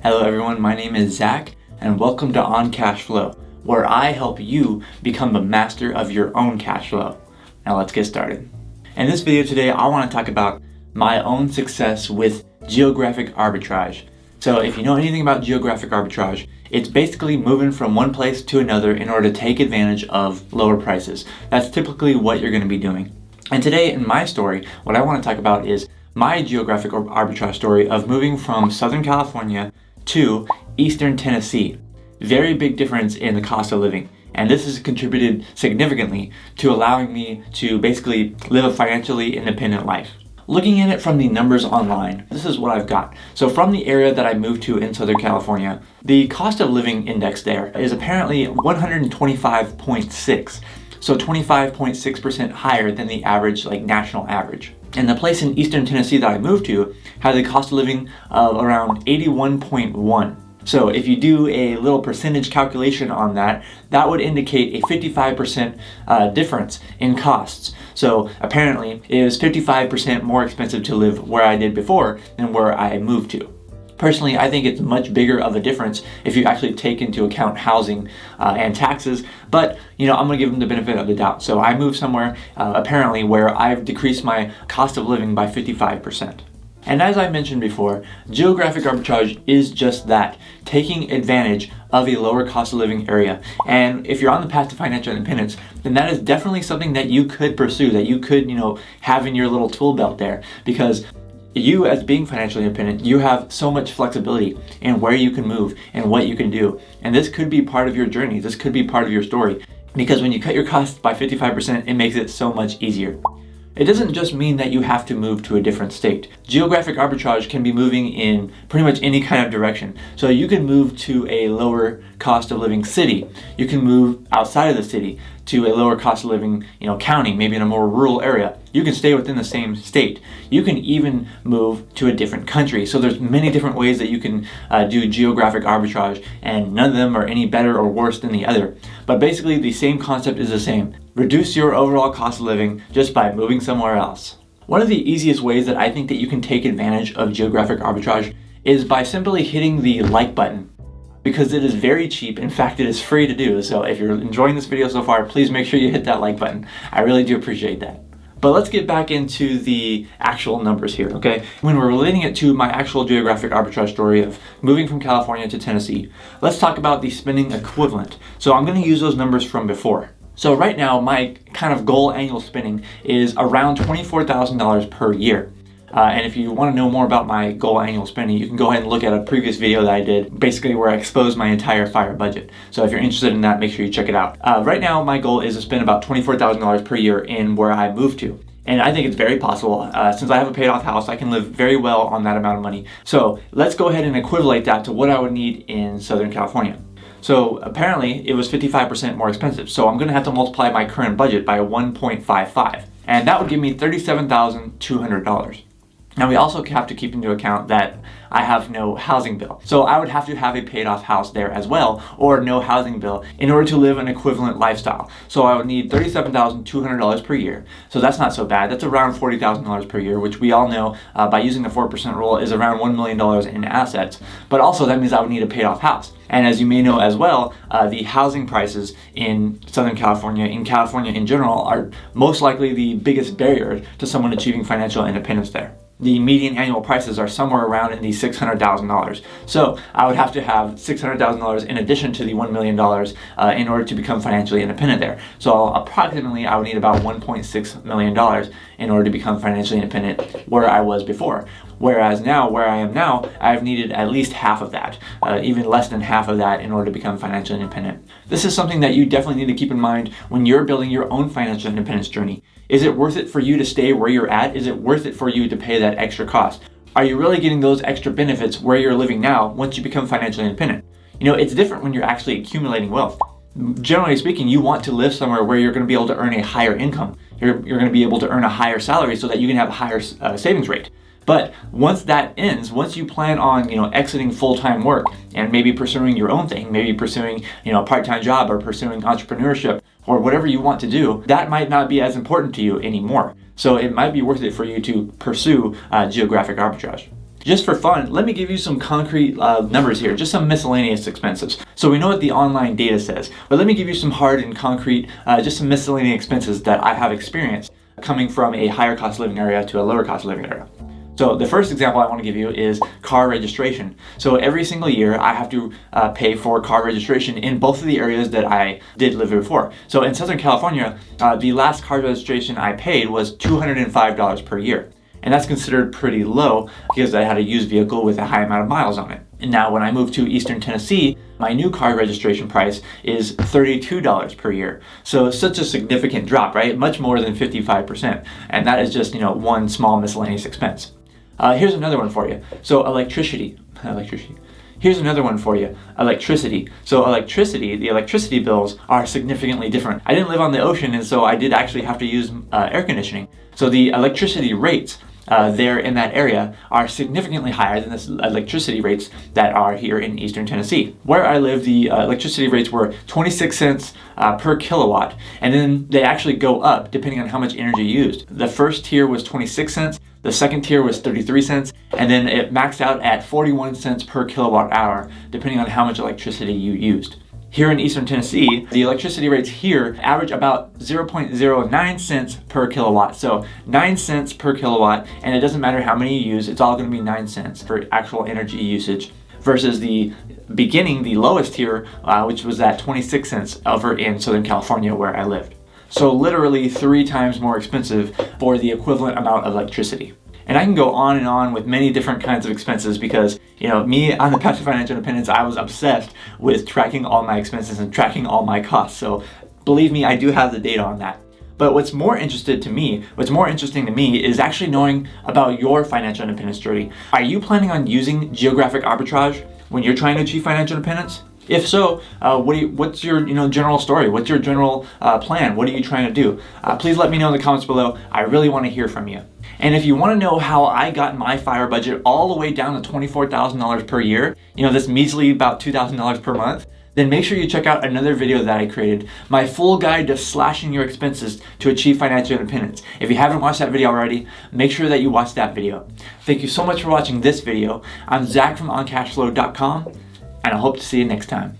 Hello everyone, my name is Zach and welcome to On Cash Flow, where I help you become the master of your own cash flow. Now let's get started. In this video today, I want to talk about my own success with geographic arbitrage. So if you know anything about geographic arbitrage, it's basically moving from one place to another in order to take advantage of lower prices. That's typically what you're going to be doing. And today in my story, what I want to talk about is my geographic arbitrage story of moving from Southern California to Eastern Tennessee. Very big difference in the cost of living. And this has contributed significantly to allowing me to basically live a financially independent life. Looking at it from the numbers online, this is what I've got. So from the area that I moved to in Southern California, the cost of living index there is apparently 125.6. So 25.6% higher than the average, national average. And the place in Eastern Tennessee that I moved to had a cost of living of around 81.1. So if you do a little percentage calculation on that, that would indicate a 55% difference in costs. So apparently it was 55% more expensive to live where I did before than where I moved to. Personally, I think it's much bigger of a difference if you actually take into account housing and taxes, but I'm going to give them the benefit of the doubt. So I moved somewhere apparently where I've decreased my cost of living by 55%. And as I mentioned before, geographic arbitrage is just that, taking advantage of a lower cost of living area. And if you're on the path to financial independence, then that is definitely something that you could pursue, that you could, have in your little tool belt there, because you, as being financially independent, you have so much flexibility in where you can move and what you can do. And this could be part of your journey. This could be part of your story, because when you cut your costs by 55%, it makes it so much easier. It doesn't just mean that you have to move to a different state. Geographic arbitrage can be moving in pretty much any kind of direction. So you can move to a lower cost of living city. You can move outside of the city to a lower cost of living, county, maybe in a more rural area. You can stay within the same state. You can even move to a different country. So there's many different ways that you can do geographic arbitrage, and none of them are any better or worse than the other. But basically the same concept is the same. Reduce your overall cost of living just by moving somewhere else. One of the easiest ways that I think that you can take advantage of geographic arbitrage is by simply hitting the like button, because it is very cheap. In fact, it is free to do. So if you're enjoying this video so far, please make sure you hit that like button. I really do appreciate that. But let's get back into the actual numbers here, okay? When we're relating it to my actual geographic arbitrage story of moving from California to Tennessee, let's talk about the spending equivalent. So I'm going to use those numbers from before. So right now, my kind of goal annual spending is around $24,000 per year. And if you want to know more about my goal annual spending, you can go ahead and look at a previous video that I did, basically where I exposed my entire F.I.R.E budget. So if you're interested in that, make sure you check it out. Right now, my goal is to spend about $24,000 per year in where I moved to. And I think it's very possible. Since I have a paid off house, I can live very well on that amount of money. So let's go ahead and equivalent that to what I would need in Southern California. So apparently it was 55% more expensive. So I'm going to have to multiply my current budget by 1.55. And that would give me $37,200. Now we also have to keep into account that I have no housing bill. So I would have to have a paid off house there as well, or no housing bill, in order to live an equivalent lifestyle. So I would need $37,200 per year. So that's not so bad. That's around $40,000 per year, which we all know by using the 4% rule is around $1 million in assets. But also that means I would need a paid off house. And as you may know as well, the housing prices in Southern California, in California in general, are most likely the biggest barrier to someone achieving financial independence there. The median annual prices are somewhere around in the $600,000. So I would have to have $600,000 in addition to the $1 million in order to become financially independent there. So approximately I would need about $1.6 million in order to become financially independent where I was before. Whereas now, where I am now, I've needed at least half of that, even less than half of that in order to become financially independent. This is something that you definitely need to keep in mind when you're building your own financial independence journey. Is it worth it for you to stay where you're at? Is it worth it for you to pay that extra cost? Are you really getting those extra benefits where you're living now once you become financially independent? It's different when you're actually accumulating wealth. Generally speaking, you want to live somewhere where you're going to be able to earn a higher income. You're going to be able to earn a higher salary so that you can have a higher savings rate. But once that ends, once you plan on, exiting full-time work and maybe pursuing your own thing, maybe pursuing, a part-time job or pursuing entrepreneurship or whatever you want to do, that might not be as important to you anymore. So it might be worth it for you to pursue geographic arbitrage. Just for fun, let me give you some concrete numbers here, just some miscellaneous expenses. So we know what the online data says, but let me give you some hard and concrete, just some miscellaneous expenses that I have experienced coming from a higher cost of living area to a lower cost of living area. So the first example I want to give you is car registration. So every single year I have to pay for car registration in both of the areas that I did live before. So in Southern California, the last car registration I paid was $205 per year. And that's considered pretty low because I had a used vehicle with a high amount of miles on it. And now when I moved to Eastern Tennessee, my new car registration price is $32 per year. So such a significant drop, right? Much more than 55%. And that is just, one small miscellaneous expense. Here's another one for you. So electricity. Here's another one for you, electricity. So the electricity bills are significantly different. I didn't live on the ocean, and so I did actually have to use air conditioning. So the electricity rates there in that area are significantly higher than the electricity rates that are here in Eastern Tennessee. Where I live, the electricity rates were 26 cents per kilowatt, and then they actually go up depending on how much energy used. The first tier was 26 cents, the second tier was 33 cents, and then it maxed out at 41 cents per kilowatt hour, depending on how much electricity you used. Here in Eastern Tennessee, the electricity rates here average about 0.09 cents per kilowatt. So 9 cents per kilowatt, and it doesn't matter how many you use, it's all gonna be 9 cents for actual energy usage, versus the lowest tier, which was at 26 cents over in Southern California where I lived. So literally 3 times more expensive for the equivalent amount of electricity. And I can go on and on with many different kinds of expenses because, me on the path to financial independence, I was obsessed with tracking all my expenses and tracking all my costs. So believe me, I do have the data on that. But what's more interesting to me is actually knowing about your financial independence journey. Are you planning on using geographic arbitrage when you're trying to achieve financial independence? If so, what's your general story? What's your general plan? What are you trying to do? Please let me know in the comments below. I really want to hear from you. And if you want to know how I got my F.I.R.E budget all the way down to $24,000 per year, this measly about $2,000 per month, then make sure you check out another video that I created, my full guide to slashing your expenses to achieve financial independence. If you haven't watched that video already, make sure that you watch that video. Thank you so much for watching this video. I'm Zach from OnCashflow.com, and I hope to see you next time.